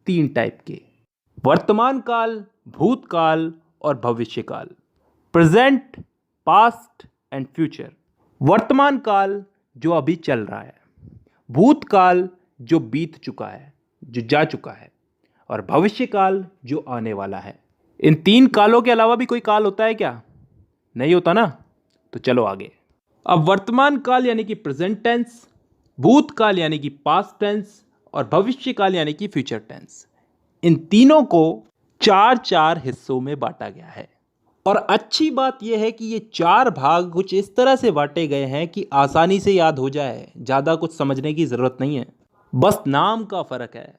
तीन टाइप के, वर्तमान काल, भूतकाल और भविष्यकाल। Present, past and future. वर्तमान काल जो अभी चल रहा है, भूतकाल जो बीत चुका है, जो जा चुका है, और भविष्यकाल जो आने वाला है। इन तीन कालों के अलावा भी कोई काल होता है क्या? नहीं होता ना। तो चलो आगे। अब वर्तमान काल यानी कि प्रेजेंट टेंस, भूतकाल यानी कि पास्ट टेंस और भविष्यकाल यानी कि फ्यूचर टेंस, इन तीनों को चार चार हिस्सों में बांटा गया है। और अच्छी बात यह है कि ये चार भाग कुछ इस तरह से बांटे गए हैं कि आसानी से याद हो जाए, ज़्यादा कुछ समझने की ज़रूरत नहीं है, बस नाम का फ़र्क है।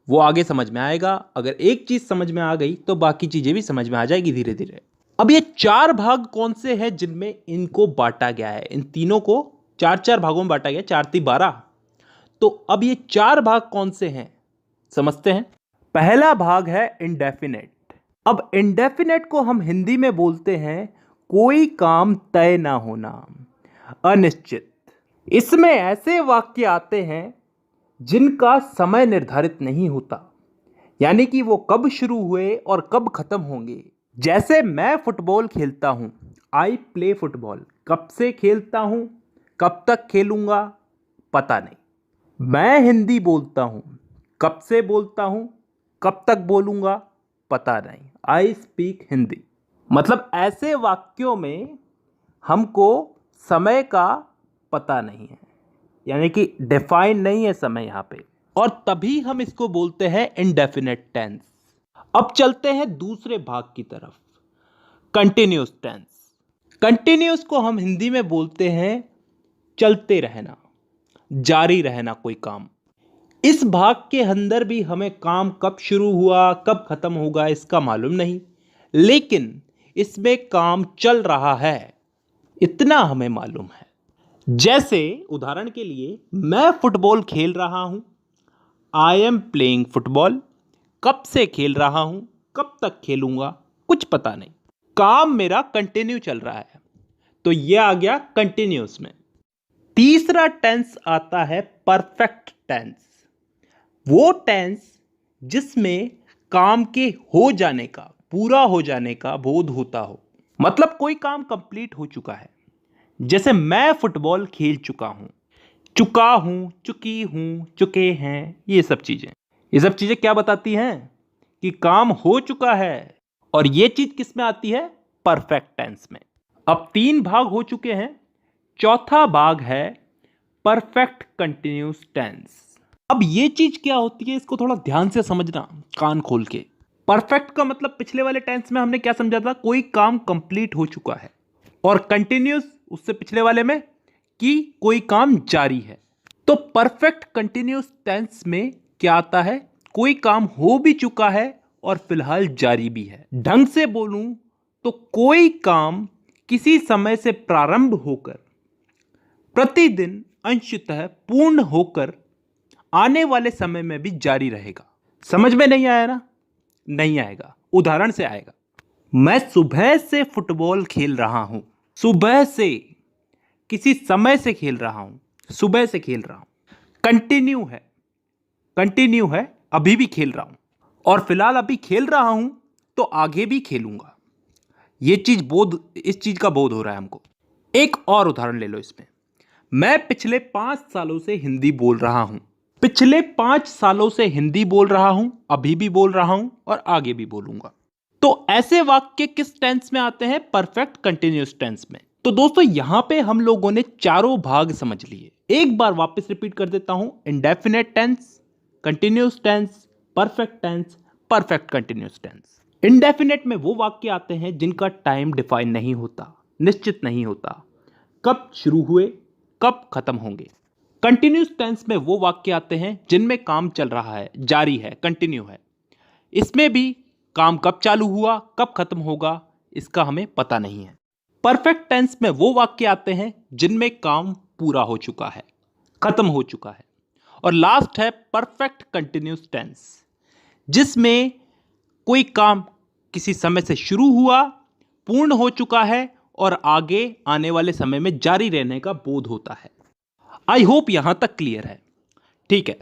वो आगे समझ में आएगा। अगर एक चीज़ समझ में आ गई तो बाकी चीज़ें भी समझ में आ जाएगी धीरे धीरे। अब ये चार भाग कौन से हैं जिनमें इनको बांटा गया है? इन तीनों को चार चार भागों में बांटा गया, 4 × 12। तो अब ये चार भाग कौन से हैं समझते हैं। पहला भाग है इंडेफिनेट। अब इंडेफिनेट को हम हिंदी में बोलते हैं कोई काम तय ना होना, अनिश्चित। इसमें ऐसे वाक्य आते हैं जिनका समय निर्धारित नहीं होता, यानी कि वो कब शुरू हुए और कब खत्म होंगे। जैसे मैं फुटबॉल खेलता हूं, आई प्ले फुटबॉल, कब से खेलता हूं, कब तक खेलूंगा, पता नहीं। मैं हिंदी बोलता हूं, कब से बोलता हूं, कब तक बोलूंगा, पता नहीं। I speak Hindi. मतलब ऐसे वाक्यों में हमको समय का पता नहीं है, यानी कि डिफाइन नहीं है समय यहां पे, और तभी हम इसको बोलते हैं इंडेफिनेट टेंस। अब चलते हैं दूसरे भाग की तरफ, कंटिन्यूअस टेंस। कंटिन्यूअस को हम हिंदी में बोलते हैं चलते रहना, जारी रहना कोई काम। इस भाग के अंदर भी हमें काम कब शुरू हुआ कब खत्म होगा इसका मालूम नहीं, लेकिन इसमें काम चल रहा है इतना हमें मालूम है। जैसे उदाहरण के लिए, मैं फुटबॉल खेल रहा हूं, आई एम प्लेइंग फुटबॉल। कब से खेल रहा हूं, कब तक खेलूंगा, कुछ पता नहीं। काम मेरा कंटिन्यू चल रहा है, तो यह आ गया कंटिन्यूअस में। तीसरा टेंस आता है परफेक्ट टेंस। वो टेंस जिसमें काम के हो जाने का, पूरा हो जाने का बोध होता हो, मतलब कोई काम कंप्लीट हो चुका है। जैसे मैं फुटबॉल खेल चुका हूं, चुका हूं, चुकी हूं, चुके हैं, ये सब चीजें क्या बताती हैं? कि काम हो चुका है। और ये चीज किस में आती है? परफेक्ट टेंस में। अब 3 भाग हो चुके हैं, चौथा भाग है परफेक्ट कंटिन्यूअस टेंस। अब ये चीज क्या होती है, इसको थोड़ा ध्यान से समझना, कान खोल के। परफेक्ट का मतलब पिछले वाले टेंस में हमने क्या समझा था? कोई काम कंप्लीट हो चुका है। और कंटिन्यूअस उससे पिछले वाले में कि कोई काम जारी है। तो परफेक्ट कंटिन्यूअस टेंस में क्या आता है? कोई काम हो भी चुका है और फिलहाल जारी भी है। ढंग से बोलूं तो कोई काम किसी समय से प्रारंभ होकर प्रतिदिन अंशतः पूर्ण होकर आने वाले समय में भी जारी रहेगा। समझ में नहीं आया ना? नहीं आएगा, उदाहरण से आएगा। मैं सुबह से फुटबॉल खेल रहा हूं। सुबह से, किसी समय से खेल रहा हूं, सुबह से खेल रहा हूं। कंटिन्यू है, अभी भी खेल रहा हूं, और फिलहाल अभी खेल रहा हूं तो आगे भी खेलूंगा। इस चीज का बोध हो रहा है हमको। एक और उदाहरण ले लो इसमें। मैं पिछले 5 सालों से हिंदी बोल रहा हूं। पिछले 5 सालों से हिंदी बोल रहा हूं, अभी भी बोल रहा हूं और आगे भी बोलूंगा। तो ऐसे वाक्य किस टेंस में आते हैं? परफेक्ट कंटिन्यूअस टेंस में। तो दोस्तों यहां पे हम लोगों ने चारों भाग समझ लिए। एक बार वापस रिपीट कर देता हूं। Indefinite tense, continuous tense, perfect tense, perfect continuous tense. Indefinite में वो वाक्य आते हैं जिनका टाइम डिफाइन नहीं होता, निश्चित नहीं होता, कब शुरू हुए कब खत्म होंगे। कंटिन्यूअस टेंस में वो वाक्य आते हैं जिनमें काम चल रहा है, जारी है, कंटिन्यू है। इसमें भी काम कब चालू हुआ कब खत्म होगा इसका हमें पता नहीं है। परफेक्ट टेंस में वो वाक्य आते हैं जिनमें काम पूरा हो चुका है, खत्म हो चुका है। और लास्ट है परफेक्ट कंटिन्यूअस टेंस, जिसमें कोई काम किसी समय से शुरू हुआ, पूर्ण हो चुका है और आगे आने वाले समय में जारी रहने का बोध होता है। आई होप यहां तक क्लियर है। ठीक है,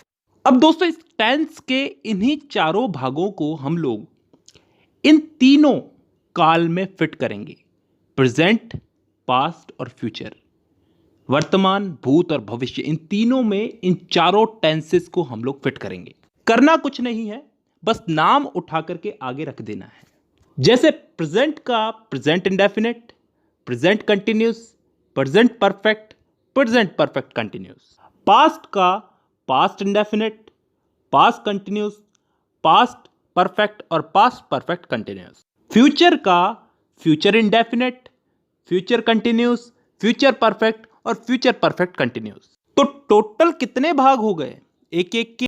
अब दोस्तों इस टेंस के इन्हीं चारों भागों को हम लोग इन तीनों काल में फिट करेंगे, प्रेजेंट, पास्ट और फ्यूचर। वर्तमान, भूत और भविष्य, इन तीनों में इन चारों टेंसेस को हम लोग फिट करेंगे। करना कुछ नहीं है, बस नाम उठा करके आगे रख देना है। जैसे प्रेजेंट का present indefinite, present continuous, present perfect, present perfect continuous. Past का past indefinite, past continuous, past perfect और पास्ट परफेक्ट कंटिन्यूस। फ्यूचर का future indefinite, future continuous, future perfect और फ्यूचर परफेक्ट कंटिन्यूस। तो टोटल कितने भाग हो गए एक एक के?